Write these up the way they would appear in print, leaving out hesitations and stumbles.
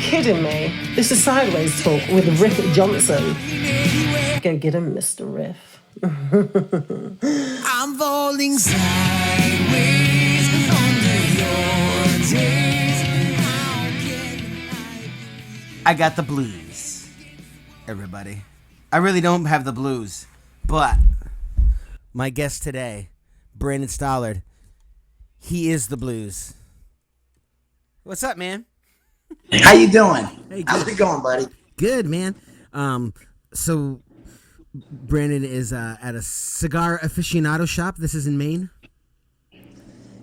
kidding me? This is Sideways Talk with Riff Johnson. Go get him, Mr. Riff. I'm falling sideways under your gaze. I got the blues, everybody. I really don't have the blues, but my guest today, Brandon Stallard, he is the blues. What's up, man? How you doing? Hey, how's it going, buddy? Good, man. So Brandon is at a cigar aficionado shop. This is in Maine.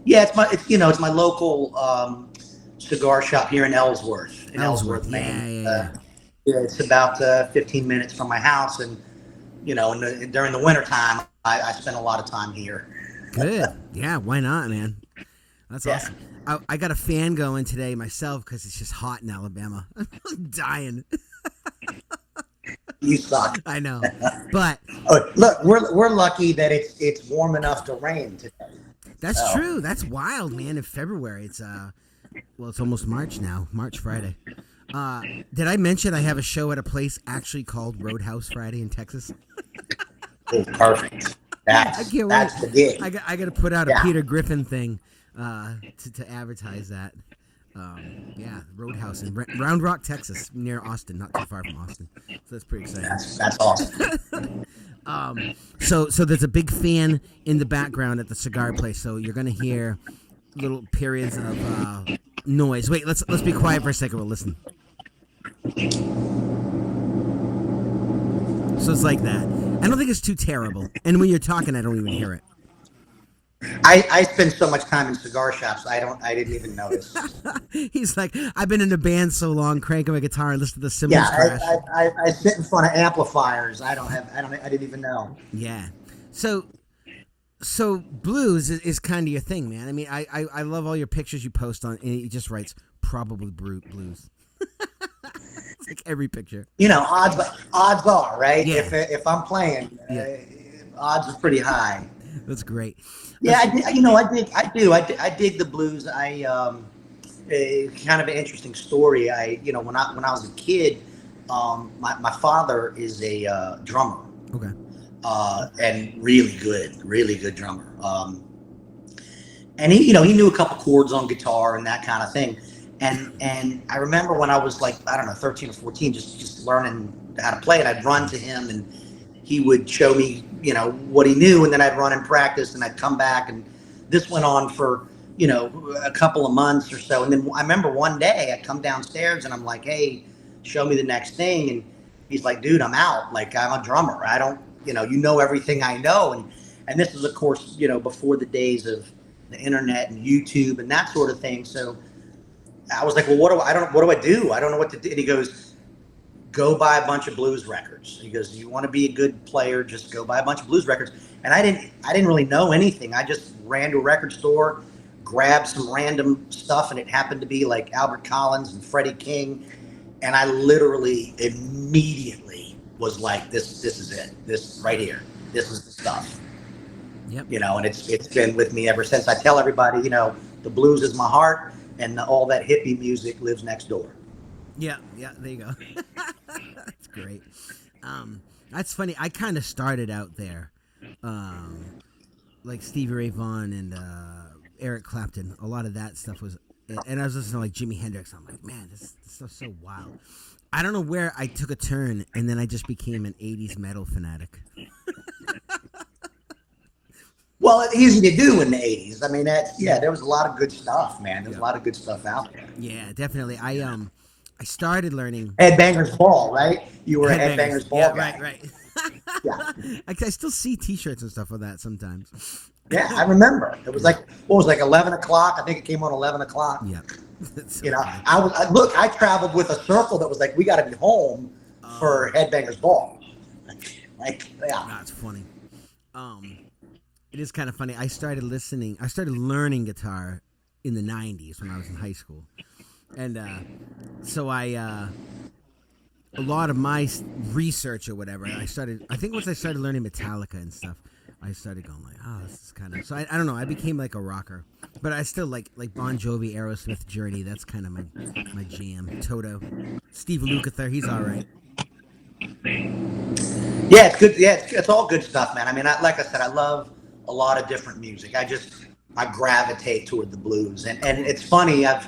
Yeah, it's my local cigar shop here in Ellsworth. Maine. Yeah. It's about 15 minutes from my house, and during the wintertime, I spend a lot of time here. Good. Yeah, why not, man? That's awesome. I got a fan going today myself because it's just hot in Alabama. I'm dying. You suck. I know, but look, we're lucky that it's warm enough to rain today. That's true. That's wild, man. In February, it's it's almost March now. March Friday. Did I mention I have a show at a place actually called Roadhouse Friday in Texas? Oh, perfect. That's the gig. I got to put out a Peter Griffin thing to advertise that. Roadhouse in Round Rock, Texas, near Austin, not too far from Austin. So that's pretty exciting. That's awesome. So there's a big fan in the background at the cigar place. So you're gonna hear little periods of noise. Wait, let's be quiet for a second. We'll listen. So it's like that. I don't think it's too terrible. And when you're talking, I don't even hear it. I spend so much time in cigar shops. I didn't even notice. He's like, I've been in a band so long, cranking my guitar and listen to the cymbals crash. I sit in front of amplifiers. I didn't even know. Yeah. So blues is kind of your thing, man. I mean, I love all your pictures you post on, and it just writes probably blues. It's like every picture. Odds are, right? Yeah. If I'm playing, odds are pretty high. That's great. Yeah, I dig the blues. Kind of an interesting story. When I was a kid, my father is a drummer. Okay. And really good drummer. And he knew a couple chords on guitar and that kind of thing. And I remember when I was like, I don't know, 13 or 14, just learning how to play it, I'd run to him and he would show me, what he knew, and then I'd run and practice, and I'd come back, and this went on for, a couple of months or so. And then I remember one day I come downstairs and I'm like, hey, show me the next thing. And he's like, dude, I'm out. Like, I'm a drummer. I don't, everything I know. And this is, of course, before the days of the internet and YouTube and that sort of thing. So I was like, well, what do I do? I don't know what to do. And he goes, go buy a bunch of blues records. He goes, you want to be a good player, just go buy a bunch of blues records. And I didn't really know anything. I just ran to a record store, grabbed some random stuff, and it happened to be like Albert Collins and Freddie King. And I literally immediately was like, this is it. This right here. This is the stuff. Yep. And it's been with me ever since. I tell everybody, the blues is my heart, and all that hippie music lives next door. Yeah, there you go. That's great. That's funny. I kind of started out there, like Stevie Ray Vaughan and Eric Clapton. A lot of that stuff was, and I was listening to like Jimi Hendrix. I'm like, man, this stuff's so wild. I don't know where I took a turn, and then I just became an 80s metal fanatic. Well, it's easy to do in the 80s. I mean, there was a lot of good stuff, man. There's a lot of good stuff out there. Yeah, definitely. I started learning Headbangers Ball, right? You were a Headbangers Ball guy. Right. Yeah. I still see T-shirts and stuff of that sometimes. Yeah, I remember. It was like 11 o'clock. I think it came on 11 o'clock. Yeah. So I traveled with a circle that was like, we got to be home for Headbangers Ball. That's funny. It is kind of funny. I started learning guitar in the 90s when I was in high school. And so a lot of my research or whatever, I think once I started learning Metallica and stuff, I started going like, oh, this is kind of, so I don't know, I became like a rocker. But I still like Bon Jovi, Aerosmith, Journey. That's kind of my jam. Toto, Steve Lukather, he's all right. Yeah, it's good. Yeah, it's all good stuff, man. I mean, like I said, I love a lot of different music. I gravitate toward the blues, and it's funny. I've,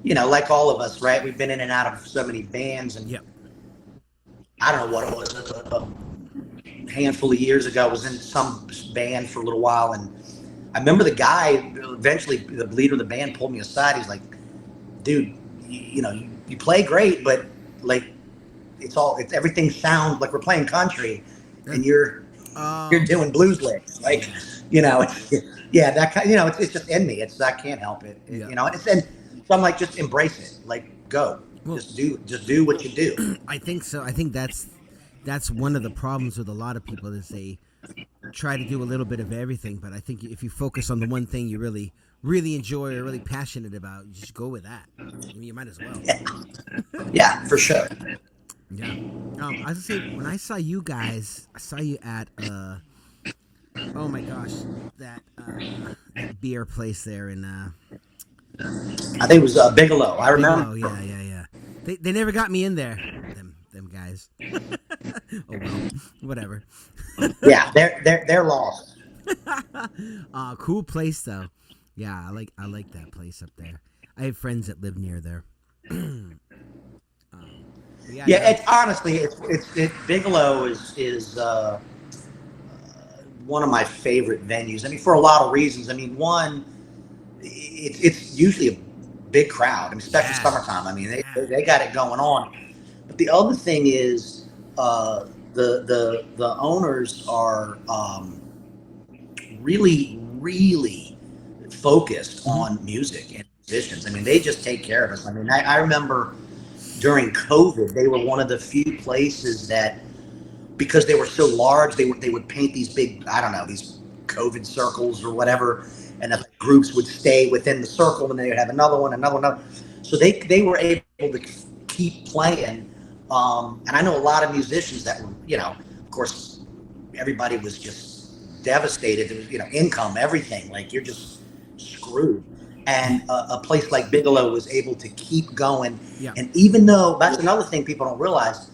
like all of us, right? We've been in and out of so many bands, and Yep. I don't know what it was. A handful of years ago, I was in some band for a little while, and I remember the guy. Eventually, the leader of the band pulled me aside. He's like, "Dude, you play great, but like, it's everything sounds like we're playing country, and you're doing blues licks, like, yeah, that kind. It's just in me. I can't help it. Yeah. And so I'm like, just embrace it. Like, go, Well, just do what you do. I think so. I think that's one of the problems with a lot of people is they try to do a little bit of everything. But I think if you focus on the one thing you really, really enjoy or really passionate about, you just go with that. I mean, you might as well. Yeah, for sure. Yeah. I was gonna say, when I saw you guys, I saw you at oh my gosh, that beer place there in I think it was Bigelow. I remember. Oh yeah. They never got me in there. Them guys. Oh well, whatever. Yeah, they're lost. Cool place though. Yeah, I like that place up there. I have friends that live near there. Yeah, it's honestly, it's Bigelow is one of my favorite venues. I mean, for a lot of reasons. I mean, one, it's usually a big crowd, I mean, especially summertime. I mean, they got it going on. But the other thing is, the owners are really, really focused on music and musicians. I mean, they just take care of us. I mean, I remember during COVID, they were one of the few places that, because they were so large, they would paint these big, I don't know, these COVID circles or whatever, and the groups would stay within the circle, and they would have another one. So they were able to keep playing. And I know a lot of musicians that were, of course, everybody was just devastated. There was, income, everything. Like, you're just screwed. And a place like Bigelow was able to keep going. Yeah. And even though, that's another thing people don't realize,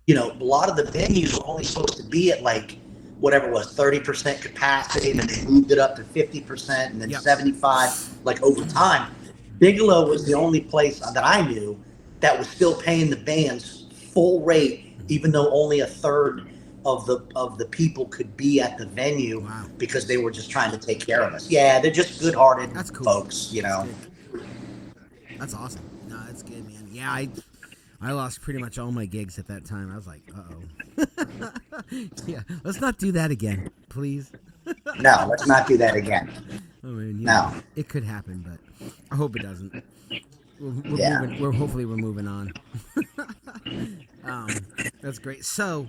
a lot of the venues were only supposed to be at like whatever it was, 30% capacity, and then they moved it up to 50% and then 75, like over time. Bigelow was the only place that I knew that was still paying the bands full rate, even though only a third of the people could be at the venue. Wow. Because they were just trying to take care of us. Yeah, they're just good-hearted folks, That's awesome. No, that's good, man. Yeah, I lost pretty much all my gigs at that time. I was like, uh-oh. Yeah, let's not do that again, please. No, let's not do that again. I mean, No. It could happen, but I hope it doesn't. Yeah. Hopefully we're moving on. That's great. So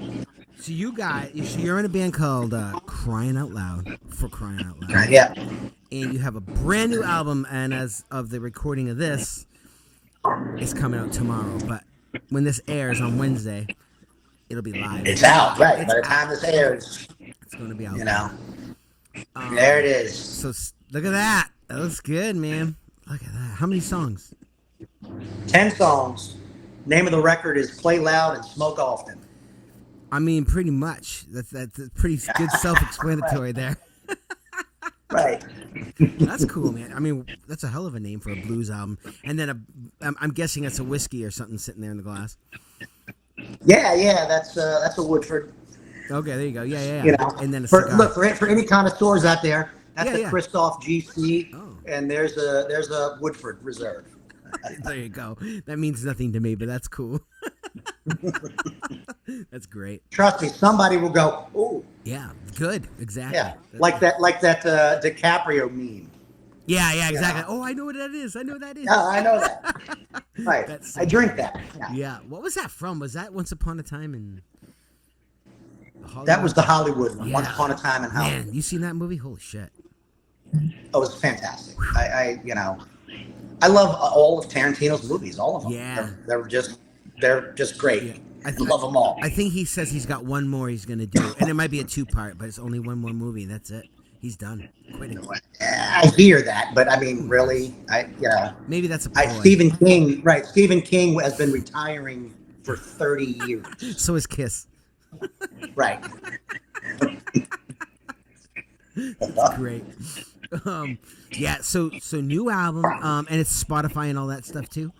you guys, you're in a band called Cryin Out Loud, for crying out loud. Yeah. And you have a brand new album, and as of the recording of this, it's coming out tomorrow. But when this airs on Wednesday, it'll be live. It's out, right? By the time this airs, it's going to be out. There it is. So look at that. That looks good, man. Look at that. How many songs? 10 songs. Name of the record is Play Loud and Smoke Often. I mean, pretty much. That's pretty good self-explanatory there. Right. That's cool, man. I mean, that's a hell of a name for a blues album. And then I'm guessing it's a whiskey or something sitting there in the glass. Yeah. That's a Woodford. Okay, there you go. Yeah. And then a for, cigar. look for any connoisseurs out there. That's a Yeah. Christoph GC, Oh. and there's a Woodford Reserve. There you go. That means nothing to me, but that's cool. That's great. Trust me, somebody will go, "Ooh, Yeah, good. Exactly. yeah," like that DiCaprio meme. Yeah, exactly. Yeah. Oh, I know what that is. Yeah, I know that. Right. That's so I drink that. Yeah. What was that from? Was that Once Upon a Time in Hollywood? That was the Hollywood one. Yeah. Once Upon a Time in Hollywood. Man, you seen that movie? Holy shit. Oh, it was fantastic. I love all of Tarantino's movies, all of them. Yeah. They're just great. Yeah. I love them all. I think he says he's got one more he's going to do, and it might be a 2-part, but it's only one more movie, and that's it. He's done. Quitting. I hear that, but I mean, really, Maybe that's a ploy. Stephen King, right? Stephen King has been retiring for 30 years. So is Kiss. Right. That's great. Yeah. So new album. And it's Spotify and all that stuff too.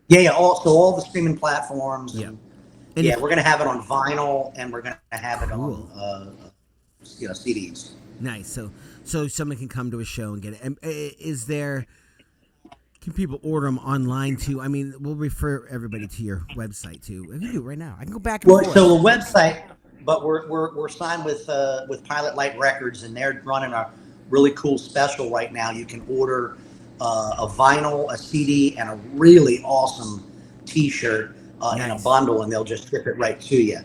Yeah. All the streaming platforms. Yeah. And we're gonna have it on vinyl, and we're gonna have it on CDs. Nice. So someone can come to a show and get it. And can people order them online too? I mean, we'll refer everybody to your website too. I can do it right now. I can go back and forth. So the website, but we're signed with Pilot Light Records, and they're running a really cool special right now. You can order a vinyl, a CD, and a really awesome T-shirt in a bundle, and they'll just ship it right to you.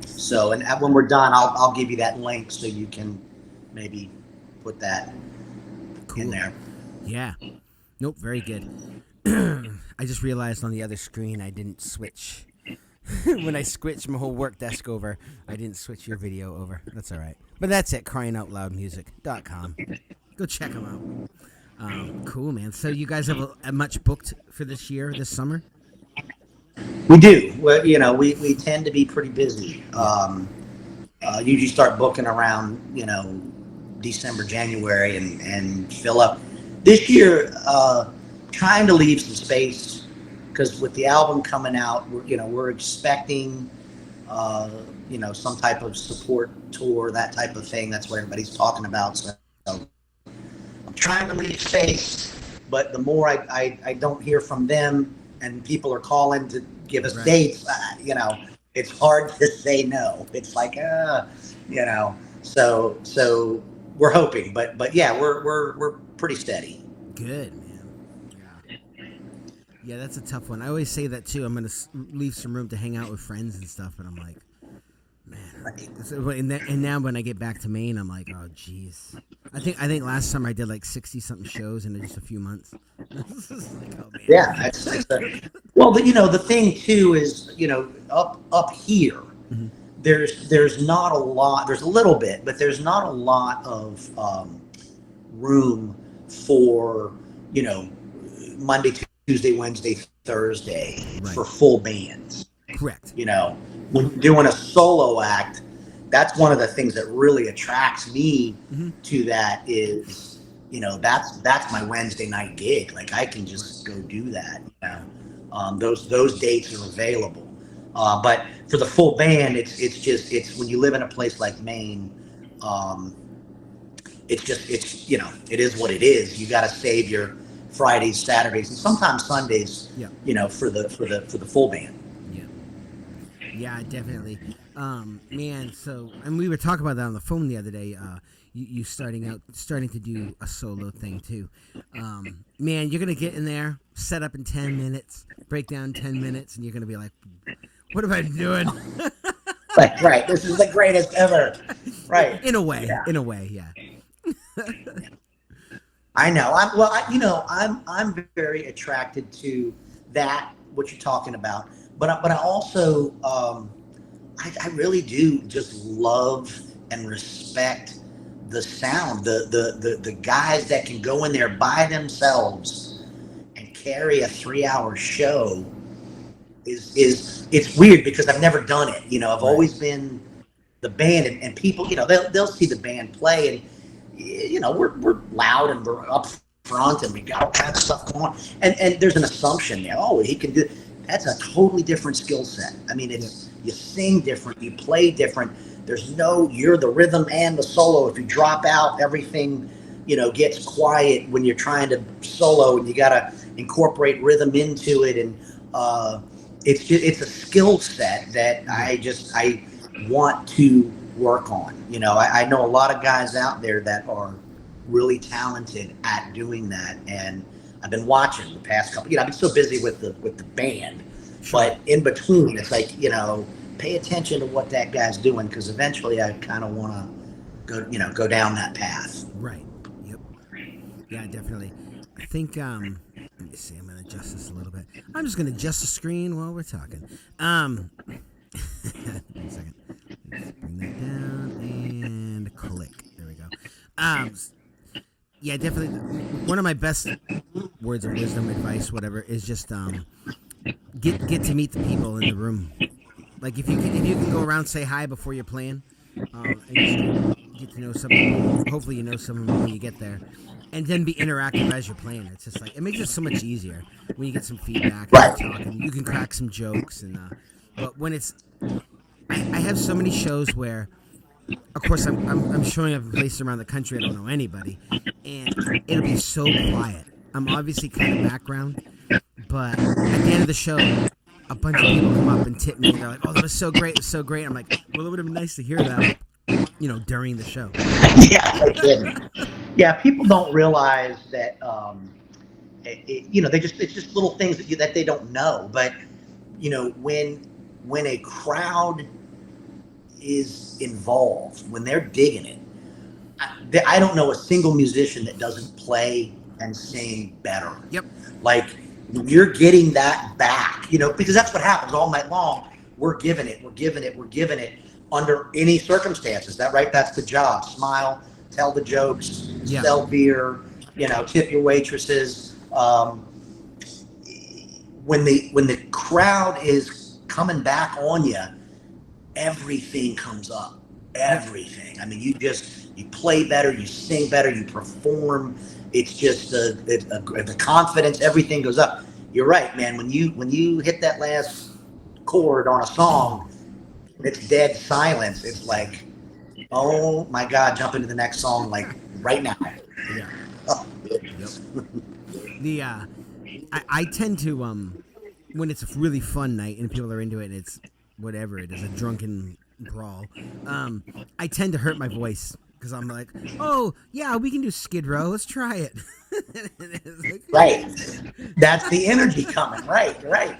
So, and when we're done, I'll give you that link so you can maybe put that in there. Yeah. Nope. Very good. I just realized on the other screen I didn't switch. When I switched my whole work desk over, I didn't switch your video over. That's all right. But that's it. CryingOutLoudMusic.com. Go check them out. Cool, man. So you guys have a much booked for this summer? We do. Well, we tend to be pretty busy. Usually start booking around, December, January, and fill up. This year, trying to leave some space, because with the album coming out, we're expecting, some type of support tour, that type of thing. That's what everybody's talking about. So I'm trying to leave space, but the more I don't hear from them, and people are calling to give us dates, it's hard to say no. It's like, so we're hoping, but yeah, we're pretty steady. Good, man. Yeah, that's a tough one. I always say that too. I'm going to leave some room to hang out with friends and stuff, but I'm like, man. And now when I get back to Maine, I'm like, oh, geez. I think last summer I did like 60-something shows in just a few months. Like, oh, man. Yeah. Well, the thing too is, up here, mm-hmm. there's not a lot. There's a little bit, but there's not a lot of room for, Monday, Tuesday, Wednesday, Thursday for full bands. Correct. When doing a solo act, that's one of the things that really attracts me to that is, that's my Wednesday night gig. Like I can just go do that. Those dates are available. But for the full band, it's when you live in a place like Maine, it is what it is. You got to save your Fridays, Saturdays, and sometimes Sundays, for the full band. Yeah, definitely. Man, and we were talking about that on the phone the other day. You starting to do a solo thing too. Man, you're gonna get in there, set up in 10 minutes, break down 10 minutes, and you're gonna be like, "What am I doing?" Right. This is the greatest ever. Right. In a way, yeah. I know. I'm very attracted to that. What you're talking about. But I also, I really do just love and respect the sound, the guys that can go in there by themselves and carry a 3-hour show it's weird because I've never done it. I've always been the band and people, they'll see the band play and, we're loud and we're up front and we got all kinds of stuff going on. And there's an assumption there. Oh, he can do. That's a totally different skill set. I mean, you sing different, you play different. You're the rhythm and the solo. If you drop out, everything, gets quiet when you're trying to solo, and you got to incorporate rhythm into it. And it's a skill set that I want to work on. I know a lot of guys out there that are really talented at doing that, and I've been watching the past couple. I've been so busy with the band, but in between, it's like pay attention to what that guy's doing, because eventually I kind of want to go down that path. Right. Yep. Yeah, definitely. I think let me see. I'm gonna adjust this a little bit. I'm just gonna adjust the screen while we're talking. One second. Let's bring that down and click. Yeah, definitely. One of my best words of wisdom, advice, whatever, is just get to meet the people in the room. Like if you can go around, say hi before you're playing, and just get to know some people. Hopefully you know some of them when you get there, and then be interactive as you're playing. It's just like it makes it so much easier when you get some feedback and Right. you're talking. You can crack some jokes but when it's I have so many shows where, of course, I'm showing up in places around the country. I don't know anybody, and it'll be so quiet. I'm obviously kind of background, but at the end of the show, a bunch of people come up and tip me. They're like, "Oh, that was so great! It was so great!" I'm like, "Well, it would have been nice to hear that, during the show." Yeah, no kidding. Yeah, people don't realize that. It's just little things that they don't know. But when a crowd is involved, when they're digging it, I don't know a single musician that doesn't play and sing better. Yep. Like you're getting that back, because that's what happens all night long. We're giving it under any circumstances. That's the job. Smile, tell the jokes, sell beer, tip your waitresses. When the crowd is coming back on you, everything comes up. Everything. I mean, you play better, you sing better, you perform. It's just the confidence. Everything goes up. You're right, man. When you hit that last chord on a song, it's dead silence. It's like, oh my God, jump into the next song like right now. Yeah. Oh. Yep. I tend to when it's a really fun night and people are into it and it's whatever it is, a drunken brawl, I tend to hurt my voice because I'm like, oh yeah, we can do Skid Row, let's try it. Right, that's the energy coming. Right.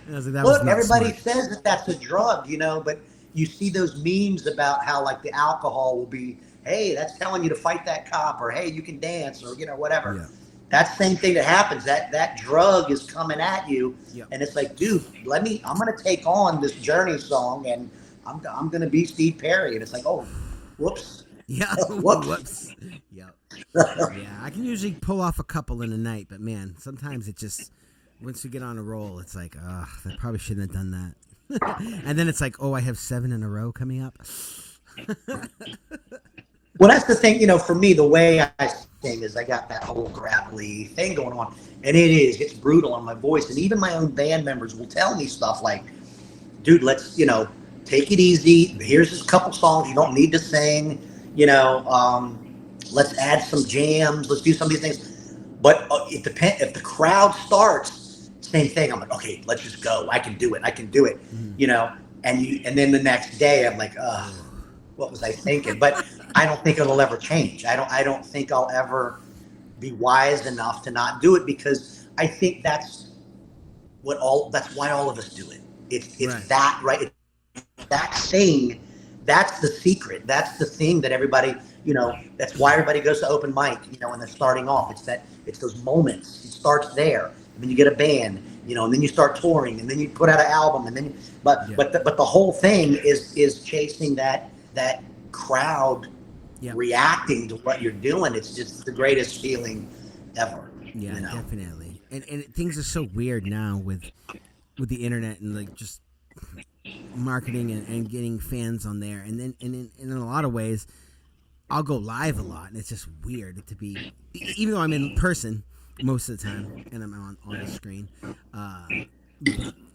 Look, everybody says that's a drug, but you see those memes about how like the alcohol will be, hey, that's telling you to fight that cop, or hey, you can dance, or whatever. Yeah. That same thing that happens, that drug is coming at you. Yep. And it's like, dude, I'm going to take on this Journey song and I'm going to be Steve Perry. And it's like, oh, whoops. Yeah. Whoops. Yeah. Yeah. I can usually pull off a couple in a night, but man, sometimes it just, once you get on a roll, it's like, I probably shouldn't have done that. And then it's like, oh, I have 7 in a row coming up. Well, that's the thing, for me, the way I sing is I got that whole gravelly thing going on. And it's brutal on my voice. And even my own band members will tell me stuff like, dude, let's, take it easy. Here's a couple songs you don't need to sing. Let's add some jams. Let's do some of these things. But it depends. If the crowd starts, same thing. I'm like, okay, let's just go. I can do it. Mm-hmm. And then the next day I'm like, what was I thinking? But I don't think it'll ever change. I don't think I'll ever be wise enough to not do it, because I think that's why all of us do it. It's right. That right. That thing, that's the secret. That's the thing that everybody, that's why everybody goes to open mic, when they're starting off. It's those moments. It starts there. And then you get a band, and then you start touring, and then you put out an album, and then but the whole thing is chasing that crowd. Yep. Reacting to what you're doing. It's just the greatest feeling ever. Yeah, definitely. And things are so weird now with the internet and like just marketing and getting fans on there. And then and in a lot of ways, I'll go live a lot, and it's just weird to be, even though I'm in person most of the time and I'm on the screen,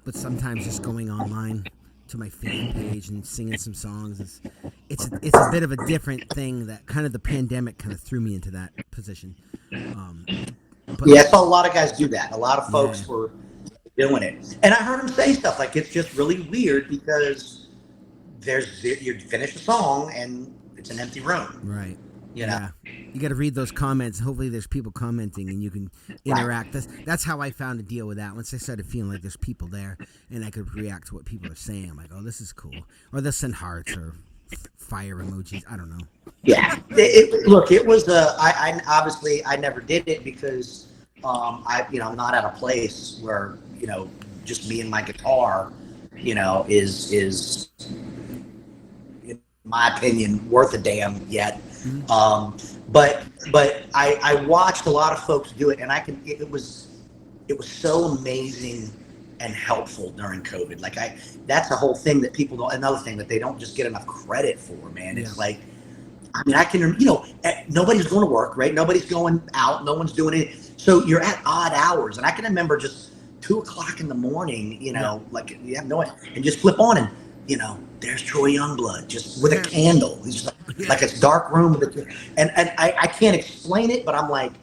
but sometimes just going online to my fan page and singing some songs, it's a bit of a different thing. That kind of the pandemic kind of threw me into that position. But I saw a lot of guys do that. A lot of folks were doing it, and I heard them say stuff like, it's just really weird because you finish a song and it's an empty room. Right. Yeah. You got to read those comments. Hopefully there's people commenting and you can interact. Right. That's how I found to deal with that. Once I started feeling like there's people there and I could react to what people are saying, I'm like, oh, this is cool. Or they'll send hearts or fire emojis. I don't know. Yeah. It was I obviously I never did it because I'm not at a place where, just me and my guitar, is in my opinion worth a damn yet. but I watched a lot of folks do it, and it was so amazing and helpful during COVID. Like that's a whole thing that people don't. Another thing that they don't just get enough credit for, man. It's like, I mean, I can, nobody's going to work, right? Nobody's going out. No one's doing it. So you're at odd hours, and I can remember just 2:00 in the morning, like you have no, and just flip on and, there's Troy Youngblood just with a candle. He's just like it's dark room and I can't explain it, but I'm like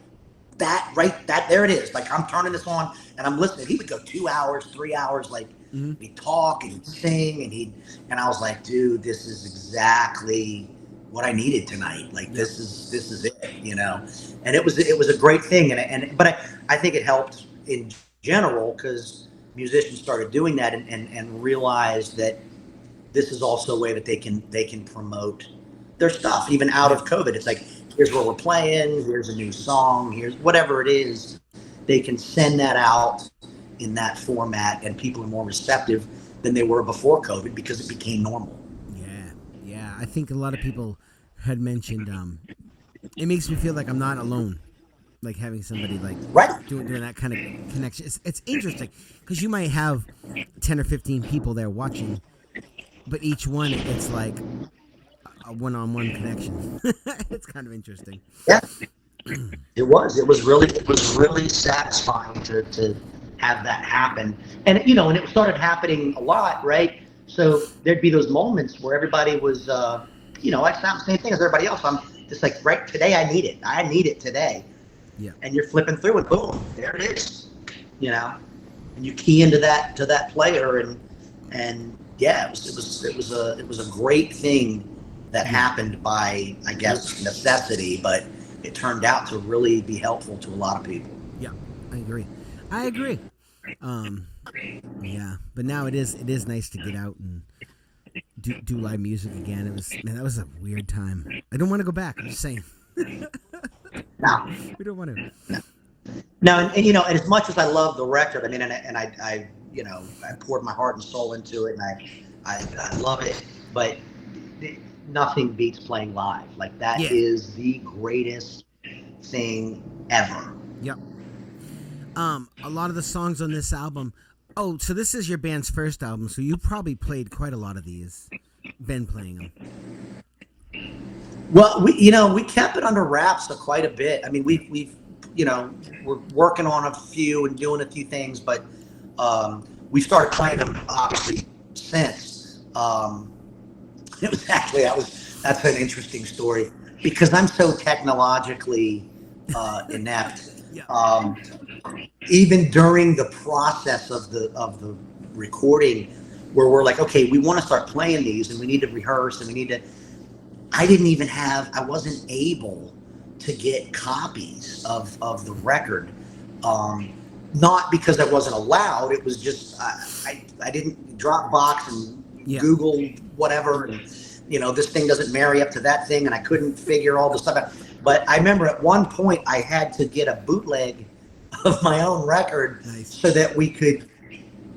there it is. Like I'm turning this on and I'm listening. He would go 2 hours, 3 hours, like he'd talk and he'd sing and I was like, dude, this is exactly what I needed tonight. Like this is it, and it was a great thing. But I think it helped in general because musicians started doing that and realized that this is also a way that they can promote their stuff even out of COVID. It's like, here's where we're playing, here's a new song, here's whatever it is. They can send that out in that format, and people are more receptive than they were before COVID because it became normal. Yeah. I think a lot of people had mentioned it makes me feel like I'm not alone, like having somebody like doing that kind of connection. It's interesting because you might have 10 or 15 people there watching, but each one it's like a one-on-one connection. It's kind of interesting. Yeah, it was really satisfying to have that happen, and and it started happening a lot, right? So there'd be those moments where everybody was, it's not the same thing as everybody else. I'm just like, right, today I need it today. Yeah. And you're flipping through and boom, there it is, and you key into that player and yeah, it was a great thing that happened by, I guess, necessity, but it turned out to really be helpful to a lot of people. Yeah, I agree. Yeah, but now it is nice to get out and do live music again. That was a weird time. I don't want to go back. I'm just saying. No, we don't want to. No, and as much as I love the record, I mean, and I poured my heart and soul into it, and I love it, but nothing beats playing live. Like that is the greatest thing ever. Yep. A lot of the songs on this album. Oh, so this is your band's first album, so you probably played quite a lot of these. Been playing them. Well, we kept it under wraps quite a bit. I mean, we've we're working on a few and doing a few things, but we started playing them obviously since. It was actually that's an interesting story because I'm so technologically inept. Even during the process of the recording, where we're like, okay, we want to start playing these, and we need to rehearse, and I wasn't able to get copies of the record, not because I wasn't allowed. It was just I didn't Dropbox and Google whatever, and this thing doesn't marry up to that thing, and I couldn't figure all the stuff out. But I remember at one point I had to get a bootleg of my own record so that we could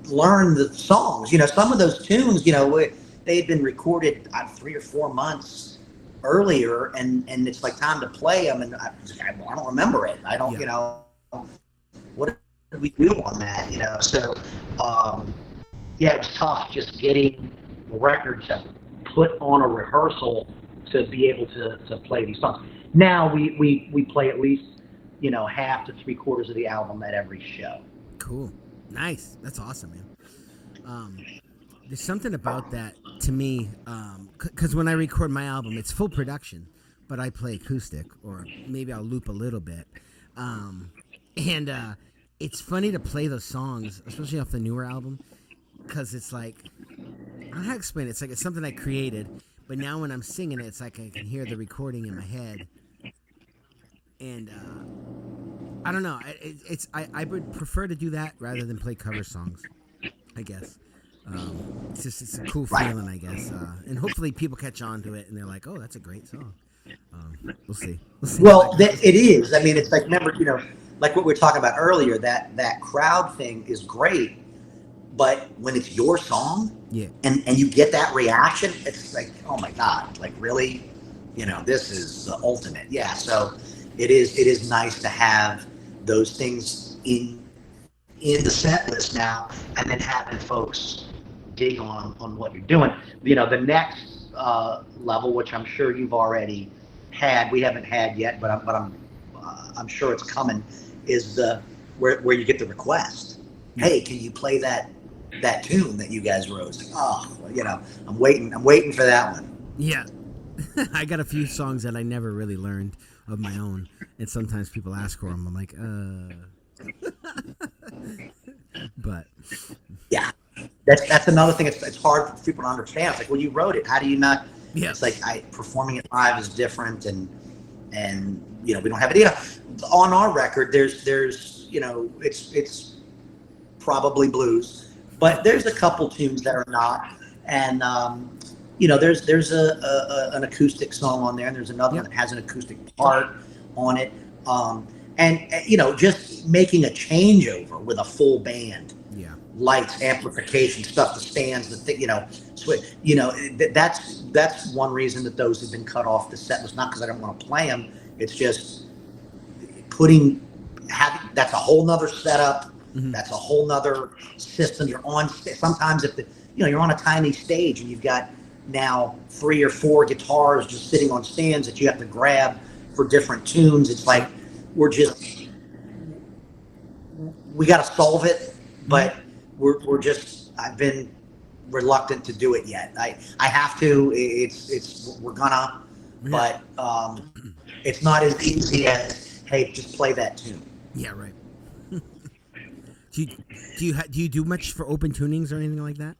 learn the songs. Some of those tunes, they had been recorded 3 or 4 months earlier, and it's like time to play them, and I don't remember it. I don't, what did we do on that? So it was tough just getting the record to put on a rehearsal to be able to play these songs. Now we play at least half to 3/4 of the album at every show. Cool, nice. That's awesome, man. There's something about that to me, because when I record my album, it's full production, but I play acoustic, or maybe I'll loop a little bit. And it's funny to play those songs, especially off the newer album, because it's like, I don't know how to explain it. It's like it's something I created, but now when I'm singing it, it's like I can hear the recording in my head. And I don't know. I would prefer to do that rather than play cover songs, I guess. It's a cool feeling, I guess. And hopefully people catch on to it and they're like, oh, that's a great song. We'll see. Well, it is. I mean, it's like, remember, like what we were talking about earlier, that crowd thing is great. But when it's your song and you get that reaction, it's like, oh my God, like really, this is the ultimate. Yeah. So it is nice to have those things in the set list now, and then having folks dig on what you're doing. The next level, which I'm sure you've already had, we haven't had yet, but I'm sure it's coming, is the where you get the request. Hey, can you play that tune that you guys wrote? It's like, I'm waiting for that one. Yeah. I got a few songs that I never really learned of my own, and sometimes people ask for them. I'm like, but yeah, that's another thing. It's hard for people to understand. It's like, well, you wrote it. How do you not? Yeah. It's like performing it live is different, and we don't have it. On our record, there's it's probably blues, but there's a couple tunes that are not, and there's an acoustic song on there, and there's another one that has an acoustic part on it, and just making a changeover with a full band. Yeah. Lights, amplification, stuff, the stands, switch. That's one reason that those have been cut off the set list. Not because I don't want to play them. It's just that's a whole nother setup. Mm-hmm. That's a whole nother system. You're on. Sometimes if you're on a tiny stage and you've got now 3 or 4 guitars just sitting on stands that you have to grab for different tunes. It's like we got to solve it, but I've been reluctant to do it yet. I have to. We're gonna, but it's not as easy as, hey, just play that tune. Yeah, right. Do you do much for open tunings or anything like that?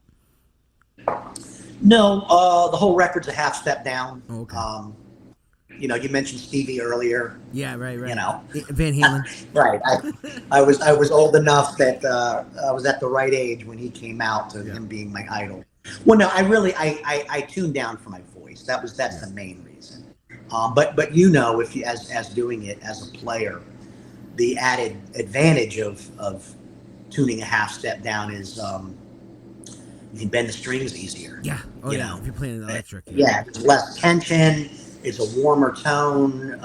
No, the whole record's a half step down. Oh, okay. You mentioned Stevie earlier. Yeah, right. Van Halen. Right. I was old enough that I was at the right age when he came out to him being my idol. Well, no, I tuned down for my voice. That's the main reason. But if you as doing it as a player, the added advantage of tuning a half step down is you can bend the strings easier. Yeah. Oh, yeah. If you're playing the electric. Yeah, there's less tension. It's a warmer tone,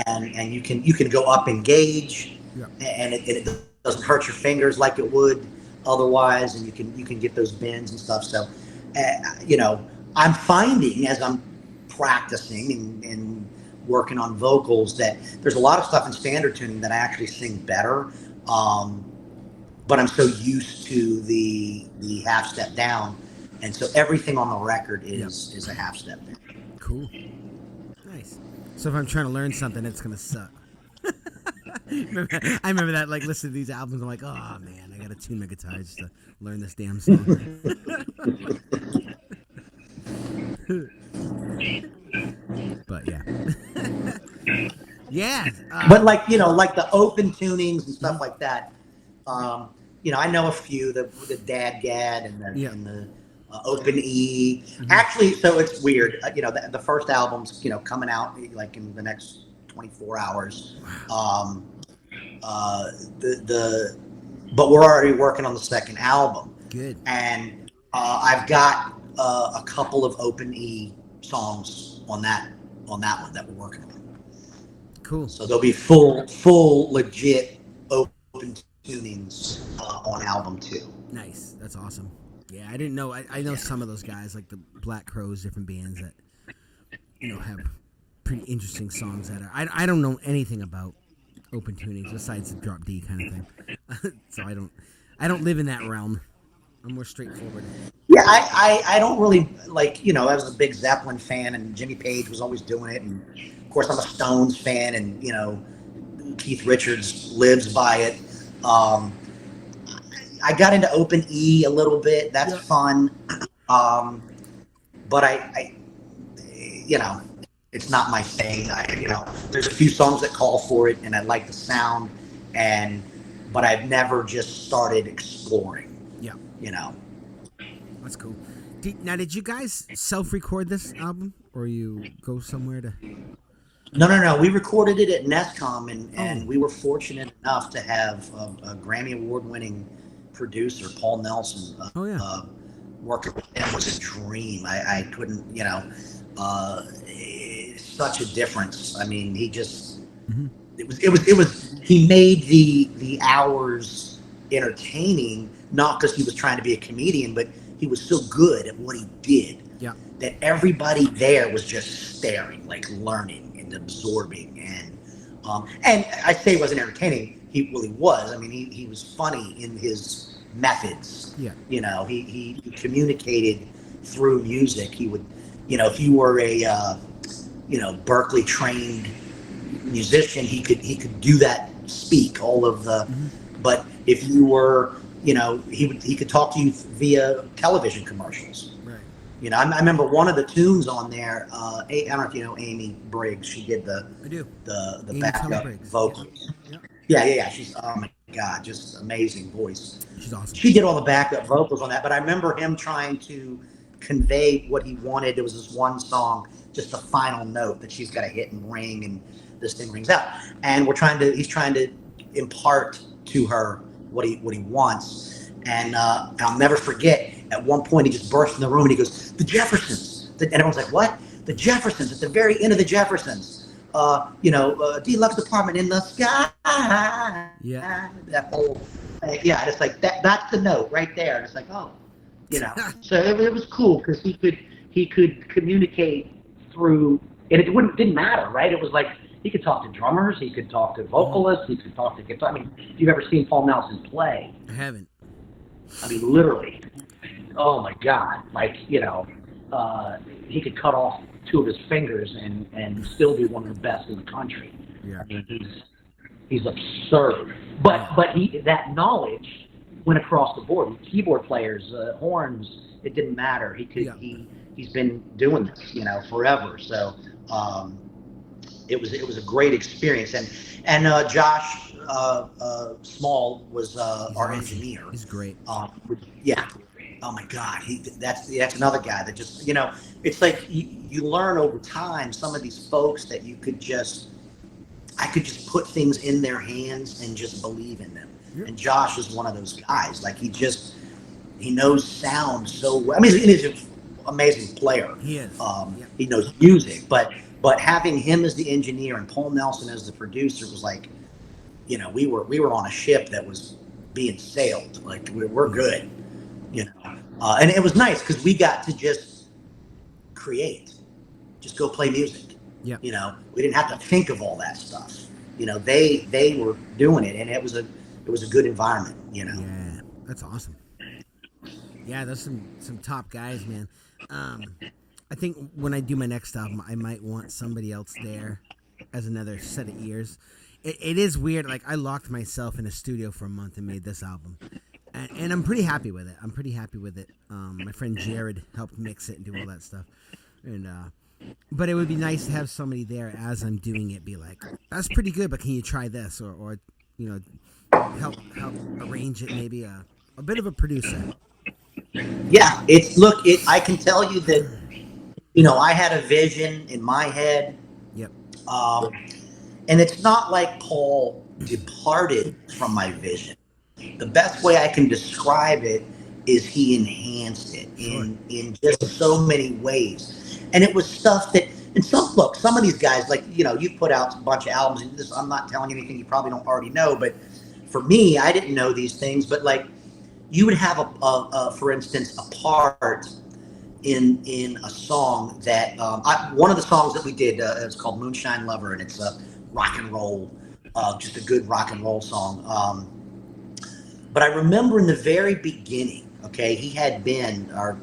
and you can go up and gauge, and it doesn't hurt your fingers like it would otherwise, and you can get those bends and stuff. So, I'm finding as I'm practicing and working on vocals that there's a lot of stuff in standard tuning that I actually sing better. But I'm so used to the half step down, and so everything on the record is a half step down. Cool. Nice. So if I'm trying to learn something, it's gonna suck. I remember that, like, listening to these albums, I'm like, oh man, I gotta tune my guitar just to learn this damn song. But yeah. Yeah. But like the open tunings and stuff like that. I know a few, the Dad Gad and the Open E. Mm-hmm. Actually, so it's weird. The first album's coming out like in the next 24 hours. But we're already working on the second album. Good. And I've got a couple of Open E songs on that one that we're working on. Cool. So there'll be full legit open tunings on album 2. Nice. That's awesome. Yeah, I didn't know. I know some of those guys, like the Black Crowes, different bands that have pretty interesting songs that are. I don't know anything about open tunings besides the drop D kind of thing. So I don't live in that realm. I'm more straightforward. Yeah, I don't really like. I was a big Zeppelin fan, and Jimmy Page was always doing it, and of course I'm a Stones fan, and Keith Richards lives by it. I got into Open E a little bit. That's fun. But I it's not my thing. There's a few songs that call for it, and I like the sound, but I've never just started exploring. Yeah. That's cool. Did you guys self-record this album, or you go somewhere to? No. We recorded it at NESCOM, and we were fortunate enough to have a Grammy Award-winning producer, Paul Nelson. Working with him was a dream. I couldn't, such a difference. I mean, he just it was he made the hours entertaining, not because he was trying to be a comedian, but he was so good at what he did that everybody there was just staring, like learning and absorbing. And I say he wasn't entertaining. He was. I mean, he was funny in his methods. Yeah. You know, he communicated through music. He would, you know, if you were a Berkeley trained musician, he could do that, speak all of the. But if you were, you know, he could talk to you via television commercials. Right. You know, I remember one of the tunes on there. I don't know if you know Amy Briggs. She did the backup vocals. Yeah. She's, oh my God, just amazing voice. She's awesome. She did all the backup vocals on that. But I remember him trying to convey what he wanted. There was this one song, just the final note that she's got to hit and ring, and this thing rings out. And he's trying to impart to her what he wants. And I'll never forget, at one point he just burst in the room and he goes, "The Jeffersons." And everyone's like, "What?" "The Jeffersons, at the very end of the Jeffersons. Deluxe apartment in the sky." Yeah. That whole, it's like that's the note right there. And it's like, oh, you know. So it was cool because he could communicate through, and it didn't matter, right? It was like he could talk to drummers, he could talk to vocalists, he could talk to guitar. I mean, if you've ever seen Paul Nelson play, I haven't. I mean, literally, oh my God! Like, you know, he could cut off 2 of his fingers and still be one of the best in the country. Yeah. I mean, he's absurd. But that knowledge went across the board. Keyboard players, horns, it didn't matter. He's been doing this, you know, forever. So it was a great experience. And Josh Small was our engineer. He's great. Yeah. Oh my God, that's another guy that just, you know, it's like you learn over time, some of these folks that I could just put things in their hands and just believe in them. Yep. And Josh is one of those guys. Like he knows sound so well. I mean, he's an amazing player. He is. He knows music, but having him as the engineer and Paul Nelson as the producer was like, you know, we were on a ship that was being sailed. Like we're good. You know, and it was nice because we got to just create, just go play music. Yeah. You know, we didn't have to think of all that stuff. You know, they were doing it, and it was a good environment. You know. Yeah, that's awesome. Yeah, there's some top guys, man. I think when I do my next album, I might want somebody else there as another set of ears. It is weird. Like, I locked myself in a studio for a month and made this album. And I'm pretty happy with it. My friend Jared helped mix it and do all that stuff. And but it would be nice to have somebody there as I'm doing it be like, "That's pretty good, but can you try this?" Or you know, help arrange it, maybe a bit of a producer. Yeah, I can tell you that, you know, I had a vision in my head. Yep. And it's not like Paul departed from my vision. The best way I can describe it is he enhanced it in just so many ways. And it was stuff that, and some of these guys, like, you know, you've put out a bunch of albums, and I'm not telling you anything you probably don't already know, but for me, I didn't know these things, but like, you would have for instance, a part in a song that, one of the songs that we did, it's called Moonshine Lover, and it's a rock and roll, just a good rock and roll song. But I remember in the very beginning, okay, he had been our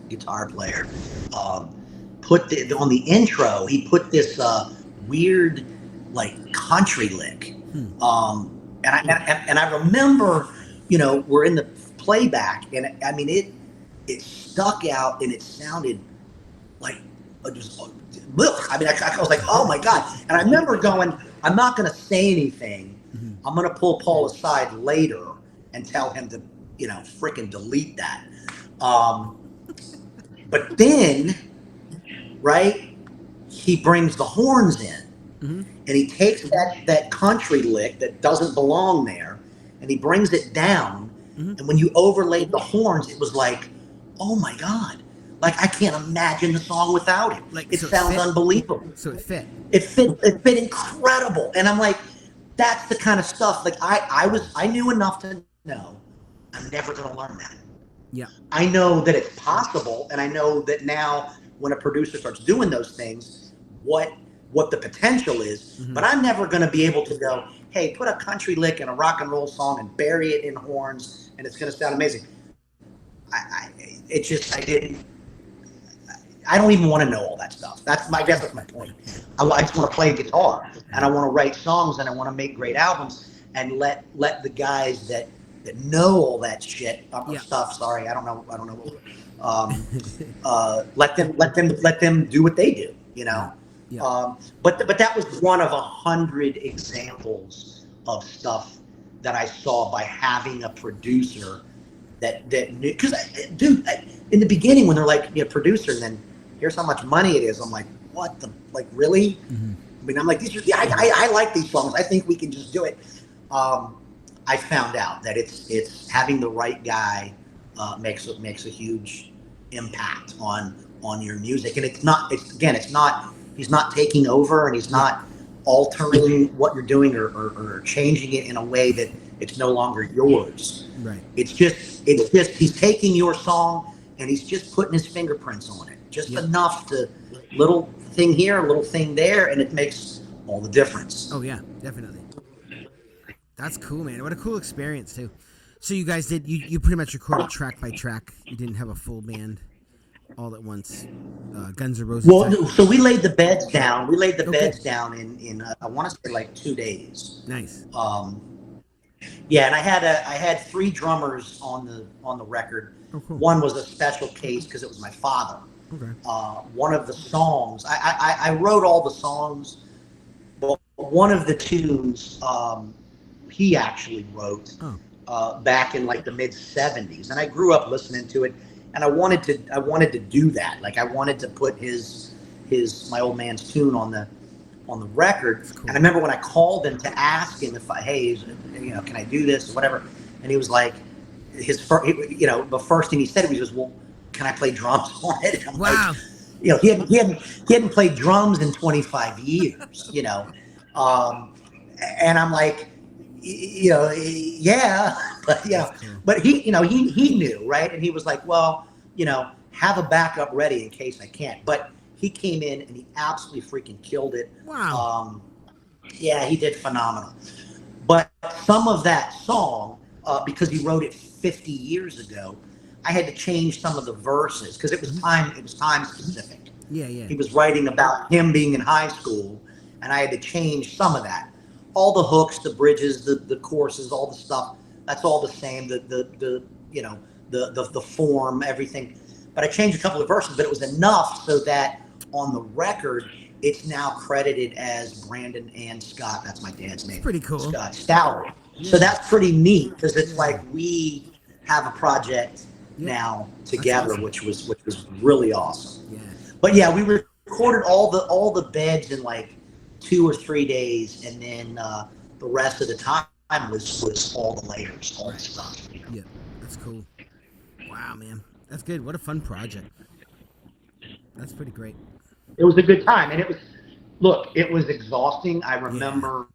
guitar player, put on the intro, he put this weird, like, country lick. And I remember, you know, we're in the playback, and I mean, it stuck out, and it sounded like just, I mean, I was like, oh my God. And I remember going, I'm not going to say anything. I'm going to pull Paul aside later and tell him to, you know, frickin' delete that. But then, right, he brings the horns in, and he takes that country lick that doesn't belong there, and he brings it down. And when you overlaid the horns, it was like, oh my God, Like I can't imagine the song without it. Like, It so it sounds fit? unbelievable. So it fit. It fit incredible. And I'm like, that's the kind of stuff. Like I knew enough to know I'm never gonna learn that. Yeah. I know that it's possible, and I know that now when a producer starts doing those things, what the potential is. Mm-hmm. But I'm never going to be able to go, hey, put a country lick in a rock and roll song and bury it in horns, and it's going to sound amazing. I don't even want to know all that stuff. That's my point. I just want to play guitar, and I want to write songs, and I want to make great albums, and let the guys that know all that shit stuff. Sorry, I don't know. Let them do what they do. You know. Yeah. But that was one of 100 examples of stuff that I saw by having a producer that knew. Because, dude, in the beginning when they're like, producer, and then here's how much money it is, I'm like, what the, like, really? Mm-hmm. I mean, I'm like, I like these songs. I think we can just do it. I found out that it's having the right guy makes a huge impact on your music, and it's not. He's not taking over, and he's not altering what you're doing or changing it in a way that it's no longer yours. Right. It's just he's taking your song and he's just putting his fingerprints on it, just enough to little thing here, a little thing there, and it makes all the difference. Oh yeah, definitely. That's cool, man. What a cool experience too. So you guys did you pretty much recorded track by track. You didn't have a full band all at once. Guns N' Roses. Well, so we laid the beds down. We laid the beds down in I want to say like 2 days. Nice. Yeah, and I had 3 drummers on the record. Oh, cool. One was a special case because it was my father. Okay. One of the songs I wrote all the songs, but one of the tunes he actually wrote back in like the mid 70s, and I grew up listening to it, and I wanted to do that. Like I wanted to put my old man's tune on the record. Cool. And I remember when I called him to ask him if can I do this or whatever, and he was like, the first thing he said was just, well, can I play drums on it? And I'm wow. Like, he hadn't played drums in 25 years, and I'm like, yeah, but he knew, right? And he was like, well, have a backup ready in case I can't. But he came in and he absolutely freaking killed it. Wow. Yeah, he did phenomenal. But some of that song, because he wrote it 50 years ago, I had to change some of the verses because it was time specific. Yeah. He was writing about him being in high school, and I had to change some of that. All the hooks, the bridges, the choruses, all the stuff, that's all the same. The form, everything. But I changed a couple of verses, but it was enough so that on the record, it's now credited as Brandon and Scott. That's my dad's name. Pretty cool. Scott Stallard. Yeah. So that's pretty neat because it's like we have a project now together, awesome. which was really awesome. Yeah. But yeah, we recorded all the beds in like 2 or 3 days, and then the rest of the time was all the layers, all the stuff. Yeah, that's cool. Wow, man, that's good. What a fun project. That's pretty great. It was a good time, and it was exhausting. I remember,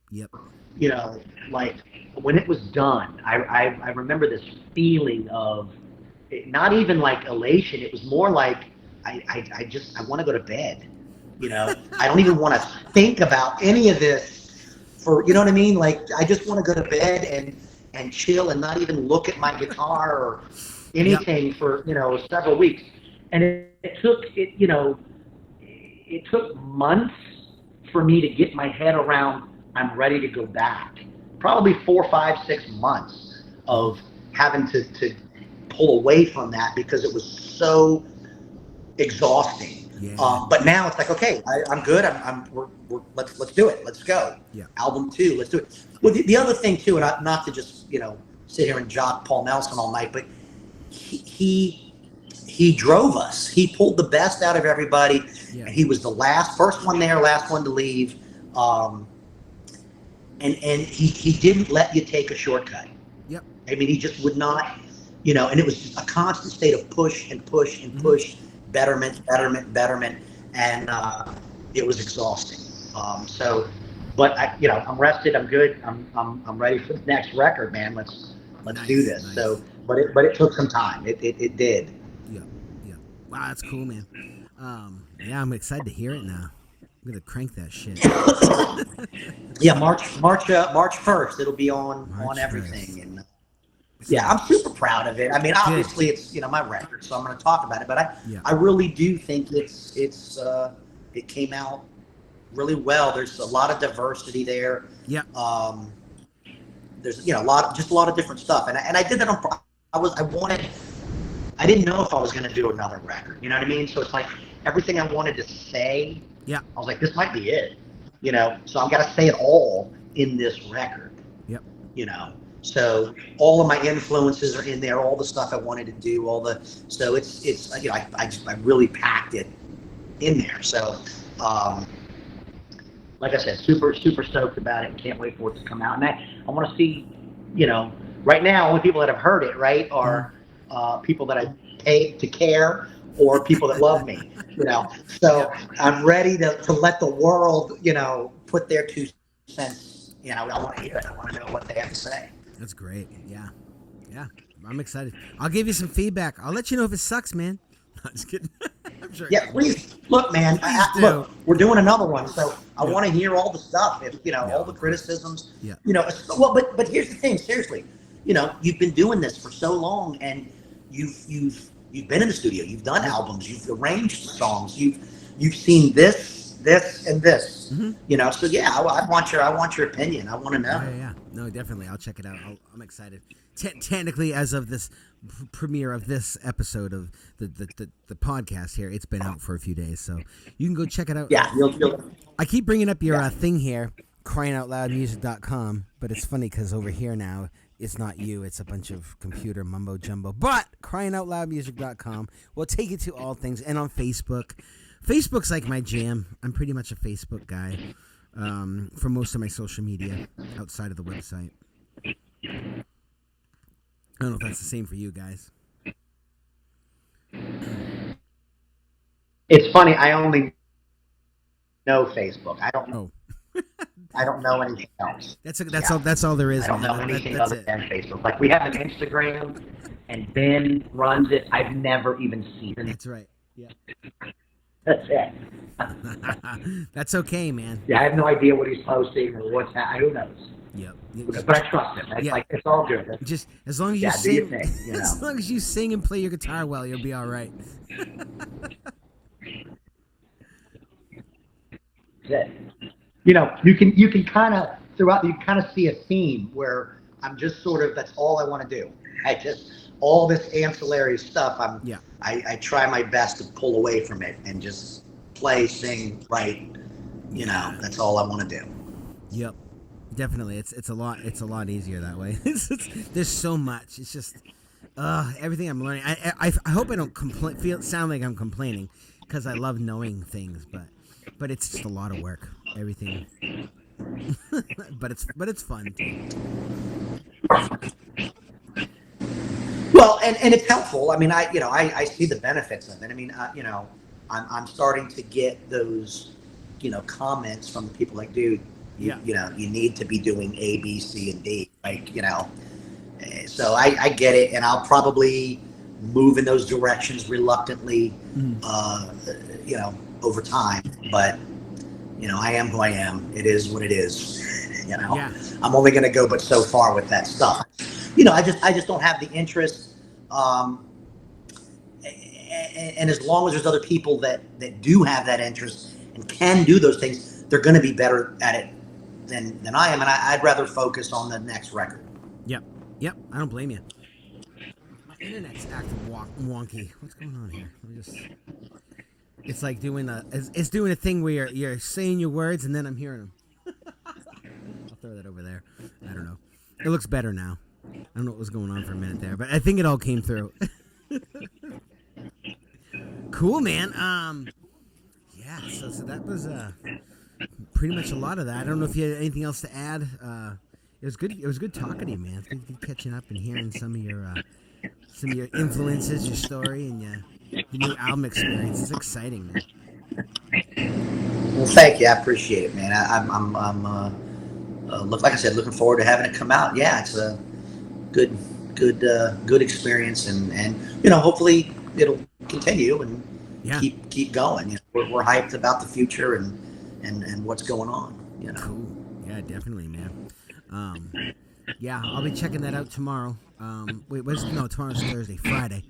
like when it was done, I remember this feeling of not even like elation. It was more like I want to go to bed. I don't even want to think about any of this you know what I mean? Like, I just want to go to bed and chill and not even look at my guitar or anything for, several weeks. And it took months for me to get my head around, I'm ready to go back. Probably 4, 5, 6 months of having to pull away from that because it was so exhausting. Yeah. But now it's like, okay, I'm good. Let's do it. Let's go. Yeah. Album 2, let's do it. Well, the other thing too, and not to just sit here and jock Paul Nelson all night, but he drove us. He pulled the best out of everybody. Yeah. And he was the first one there, last one to leave. And he didn't let you take a shortcut. Yep. I mean, he just would not, and it was just a constant state of push and push and push. betterment, and it was exhausting. But I'm rested. I'm good. I'm ready for the next record, man. Let's do this. Nice. So, but it took some time. It did. Yeah. Wow, that's cool, man. Yeah, I'm excited to hear it now. I'm gonna crank that shit. Yeah, March 1st. It'll be on March everything, 1st. and yeah, I'm super proud of it. I mean, obviously it's my record, so I'm going to talk about it. But I really do think it came out really well. There's a lot of diversity there. Yeah. There's a lot of different stuff, and I did that on. I didn't know if I was going to do another record. You know what I mean? So it's like everything I wanted to say. Yeah. I was like, this might be it. So I've got to say it all in this record. Yep. So all of my influences are in there, all the stuff I wanted to do, so it's I really packed it in there. So like I said, super stoked about it. Can't wait for it to come out. And I want to see, right now only people that have heard it, right, are people that I paid to care or people that love me, So I'm ready to let the world, put their 2 cents. I want to hear it. I want to know what they have to say. That's great. Yeah. I'm excited. I'll give you some feedback. I'll let you know if it sucks, man. I'm just kidding. I'm sure. Yeah, please. Look, man. Look, we're doing another one, so I want to hear all the stuff. If all the criticisms. Yeah. Well, but here's the thing. Seriously, you've been doing this for so long, and you've been in the studio. You've done albums. You've arranged songs. You've seen this, and this. Mm-hmm. So yeah, I want your opinion. I want to know. Yeah. No, definitely. I'll check it out. I'm excited. Technically, as of this premiere of this episode of the podcast here, it's been out for a few days, so you can go check it out. Yeah, I keep bringing up your thing here, cryinoutloudmusic.com, but it's funny because over here now, it's not you, it's a bunch of computer mumbo jumbo. But cryinoutloudmusic.com will take you to all things, and on Facebook. Facebook's like my jam. I'm pretty much a Facebook guy for most of my social media outside of the website. I don't know if that's the same for you guys. It's funny. I only know Facebook. I don't know. I don't know anything else. That's all there is. I don't know anything other than Facebook. Like we have an Instagram, and Ben runs it. I've never even seen it. That's right. Yeah. That's it. That's okay, man. Yeah, I have no idea what he's posting or what's happening. Who knows? Yep. But I trust him. It's like it's all good. Just as long as you sing, thing, as long as you sing and play your guitar well, you'll be all right. That's it. You can kind of throughout. You kind of see a theme where I'm just sort of that's all I want to do. All this ancillary stuff. I try my best to pull away from it and just play, sing, write. That's all I want to do. Yep. Definitely, it's a lot easier that way. There's so much. It's just everything I'm learning. I hope I don't sound like I'm complaining because I love knowing things, but it's just a lot of work. Everything, but it's fun. Well, and it's helpful. I mean, I see the benefits of it. I mean, I'm starting to get those comments from the people like, dude. You need to be doing A, B, C, and D, So I get it, and I'll probably move in those directions reluctantly, over time. But I am who I am. It is what it is. I'm only going to go but so far with that stuff. I just don't have the interest. And as long as there's other people that do have that interest and can do those things, they're going to be better at it than I am, and I'd rather focus on the next record. Yep. I don't blame you. My internet's acting wonky. What's going on here? It's like doing it's doing a thing where you're saying your words and then I'm hearing them. I'll throw that over there. I don't know. It looks better now. I don't know what was going on for a minute there, but I think it all came through. Cool, man. So that was pretty much a lot of that. I don't know if you had anything else to add. It was good. It was good talking to you, man. It's good catching up and hearing some of your influences, your story, and new album experience. It's exciting, man. Well, thank you. I appreciate it, man. Like I said, looking forward to having it come out. Yeah, it's a good experience, and hopefully it'll continue and keep going. We're hyped about the future and what's going on. Cool. Yeah, definitely, man. Yeah, I'll be checking that out tomorrow. Tomorrow's Thursday, Friday.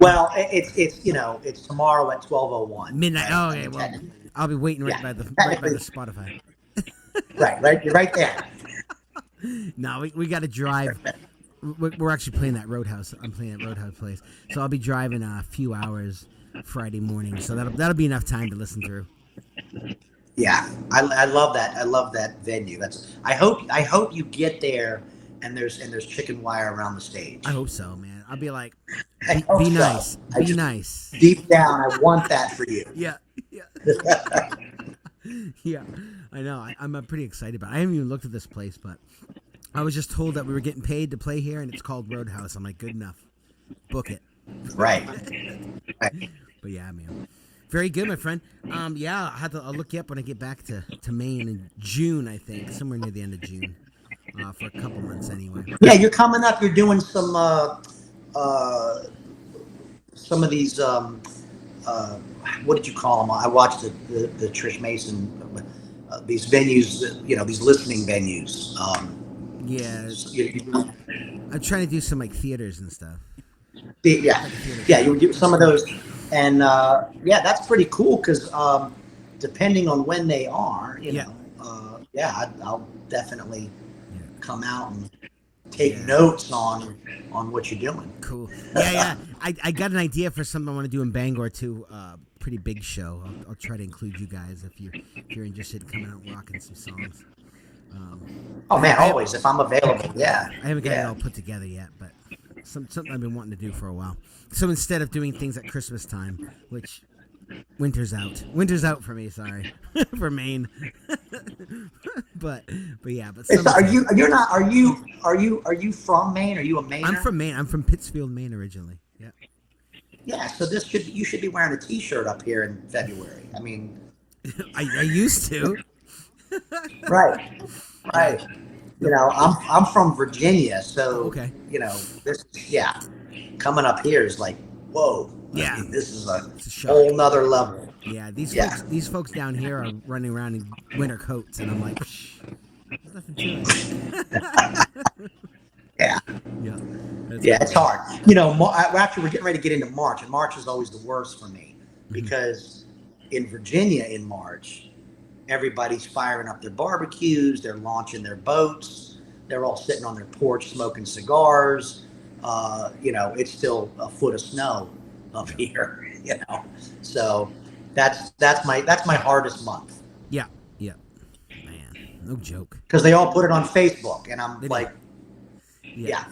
Well, it's tomorrow at 12:01 midnight. Right? Oh, okay. Well, I'll be waiting right by the Spotify. Right. You're right there. No, we got to drive. We're actually playing that Roadhouse. I'm playing at Roadhouse Place, so I'll be driving a few hours Friday morning. So that'll be enough time to listen through. Yeah, I love that. I love that venue. I hope you get there and there's chicken wire around the stage. I hope so, man. I'll be like, be nice. Be nice. Deep down, I want that for you. Yeah. Yeah, I know. I'm pretty excited about it. I haven't even looked at this place, but I was just told that we were getting paid to play here, and it's called Roadhouse. I'm like, good enough. Book it. Right. But yeah, man. Very good, my friend. Yeah, I'll look you up when I get back to Maine in June, I think, somewhere near the end of June, for a couple months anyway. Yeah, you're coming up. You're doing some of these. What did you call them? I watched the Trish Mason, these venues. These listening venues. I'm trying to do some like theaters and stuff. Yeah, you do some of those, and that's pretty cool because depending on when they are, I'll definitely come out and take notes on what you're doing. Cool. Yeah. I got an idea for something I want to do in Bangor too. Pretty big show. I'll try to include you guys if you're interested in coming out and rocking some songs. Always if I'm available. Yeah. I haven't got it all put together yet, but something I've been wanting to do for a while. So instead of doing things at Christmas time, which winter's out for me, sorry, for Maine. but are you from Maine? Are you a Mainer? I'm from Maine. I'm from Pittsfield, Maine originally. Yeah. Yeah, so you should be wearing a T-shirt up here in February. I mean, I used to. Right. I'm from Virginia, so this coming up here is like, whoa. Yeah, I mean, this is a shock. whole nother level. Yeah, these folks down here are running around in winter coats, and I'm like, there's nothing to it. Yeah, it's hard. Actually, we're getting ready to get into March, and March is always the worst for me because in Virginia in March, everybody's firing up their barbecues, they're launching their boats, they're all sitting on their porch smoking cigars. It's still a foot of snow up here. So that's my hardest month. Yeah, man, no joke. Because they all put it on Facebook, and I'm yeah.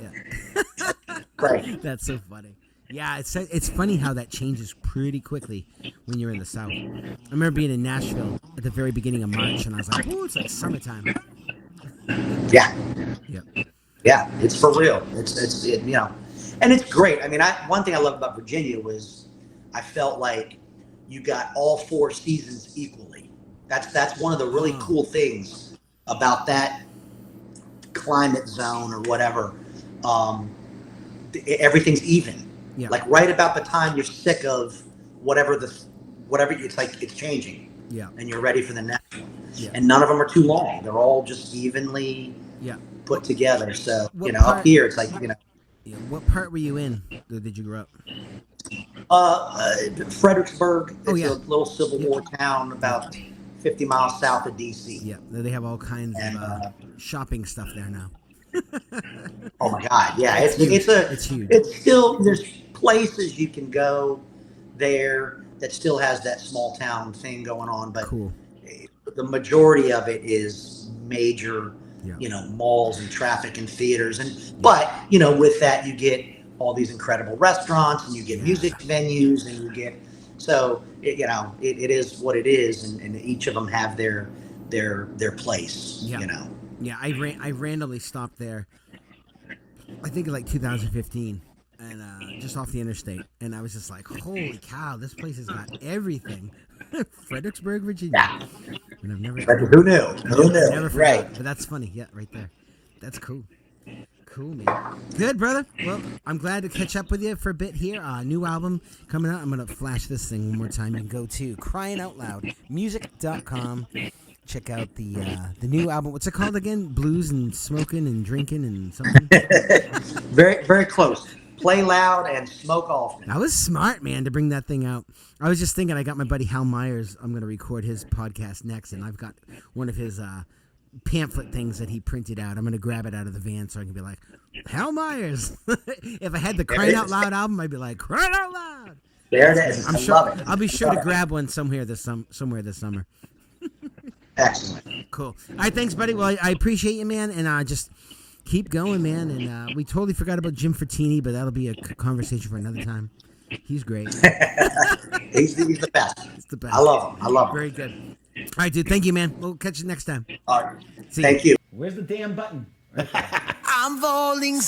Right. That's so funny. Yeah, it's funny how that changes pretty quickly when you're in the South. I remember being in Nashville at the very beginning of March, and I was like, "Oh, it's like summertime." Yeah. Yep. Yeah, it's for real. It's and it's great. I mean, one thing I love about Virginia was I felt like you got all 4 seasons equally. That's one of the really cool things about that climate zone or whatever. Everything's even. Yeah. Like right about the time you're sick of whatever it's like it's changing. Yeah. And you're ready for the next one. Yeah. And none of them are too long. They're all just evenly put together. So, up here it's like, Yeah. What part were you in? Did you grow up? Fredericksburg. It's a little Civil War town about 50 miles south of DC. Yeah. They have all kinds of shopping stuff there now. Oh my God! Yeah, it's huge. It's still there's places you can go there that still has that small town thing going on, but the majority of it is major, malls and traffic and theaters, but with that you get all these incredible restaurants and you get music venues and you get it is what it is, and each of them have their place. Yeah, I randomly stopped there. I think in like 2015, and just off the interstate, and I was just like, "Holy cow! This place has got everything." Fredericksburg, Virginia. Yeah. And I've never. But who knew? Who knew? Never forgot. Right. But that's funny. Yeah, right there. That's cool. Cool, man. Good, brother. Well, I'm glad to catch up with you for a bit here. New album coming out. I'm going to flash this thing one more time. You can go to cryinoutloudmusic.com. Check out the new album. What's it called again? Blues and Smoking and Drinking and something? Very, very close. Play loud and smoke often. I was smart, man, to bring that thing out. I was just thinking, I got my buddy Hal Myers. I'm going to record his podcast next, and I've got one of his pamphlet things that he printed out. I'm going to grab it out of the van so I can be like, Hal Myers. If I had the Cryin Out Loud album, I'd be like, Cryin Out Loud. There it is. I love it. I'll be sure to grab one somewhere this summer. Excellent. Cool. All right, thanks, buddy. Well, I appreciate you, man, and just keep going, man. And we totally forgot about Jim Frattini, but that'll be a conversation for another time. He's great. he's the best. He's the best. I love him. Very good. All right, dude. Thank you, man. We'll catch you next time. All right. See Thank you. Where's the damn button? Right I'm falling